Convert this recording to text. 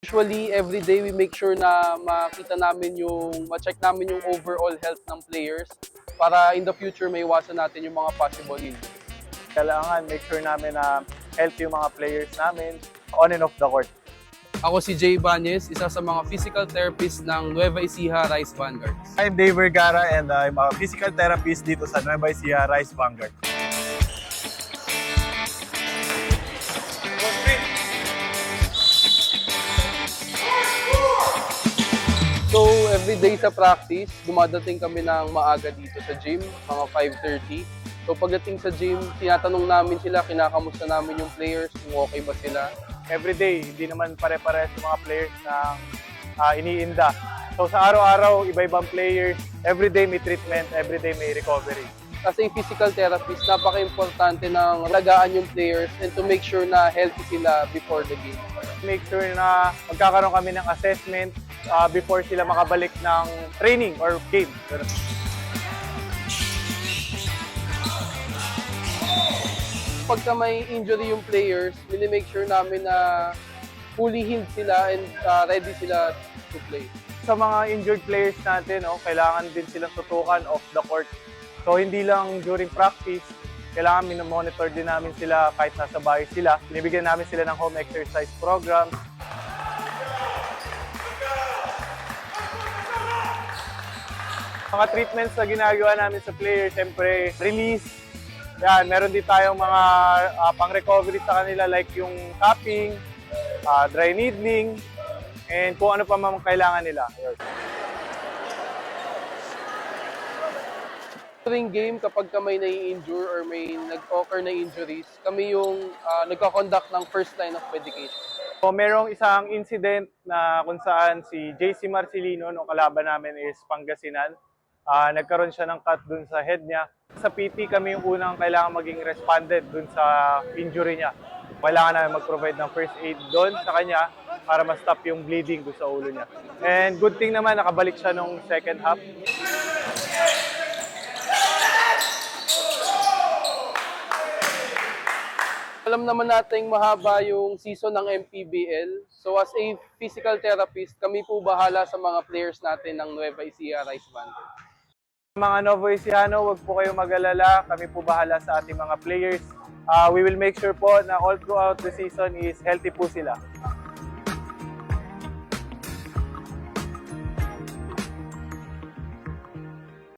Usually, every day we make sure na ma-check namin yung overall health ng players para in the future may iwasan natin yung mga possible injuries. Kailangan make sure namin na healthy yung mga players namin on and off the court. Ako si Jay Banyes, isa sa mga physical therapist ng Nueva Ecija Rice Vanguards. I'm Dave Vergara and I'm a physical therapist dito sa Nueva Ecija Rice Vanguard. So, every day sa practice, dumadating kami ng maaga dito sa gym, mga 5:30. So, pagdating sa gym, tinatanong namin sila, kinakamusta namin yung players, kung okay ba sila. Every day, hindi naman pare-parehas yung mga players na iniinda. So sa araw-araw, iba-ibang players, every day may treatment, every day may recovery. Kasi physical therapist, napaka-importante ng alagaan yung players and to make sure na healthy sila before the game. Make sure na magkakaroon kami ng assessment before sila makabalik ng training or game. Pagka may injury yung players, make sure namin na fully healed sila and ready sila to play. Sa mga injured players natin, kailangan din silang tutukan off the court. So hindi lang during practice, kailangan minomonitor din namin sila kahit nasa bahay sila. Binibigyan namin sila ng home exercise program. Mga treatments na ginagawa namin sa players, siyempre release. Yan, meron din tayong mga pang-recovery sa kanila like yung tapping, dry needling, and kung ano pa mang kailangan nila. During game, kapag may nai-injure or may nag-occur na injuries, kami yung nagko-conduct ng first line of medication. So, merong isang incident na kung saan si JC Marcelino, no, kalaban namin is Pangasinan, nagkaroon siya ng cut dun sa head niya. Sa PT kami yung unang kailangan maging responded dun sa injury niya. Kailangan namin mag-provide ng first aid doon sa kanya para ma-stop yung bleeding doon sa ulo niya. And good thing naman, nakabalik siya nung second half. Alam naman nating mahaba yung season ng MPBL. So as a physical therapist, kami po bahala sa mga players natin ng Nueva Ecija Rice Vanguards. Mga Novoeciano, huwag po kayong mag-alala. Kami po bahala sa ating mga players. We will make sure po na all throughout the season is healthy po sila.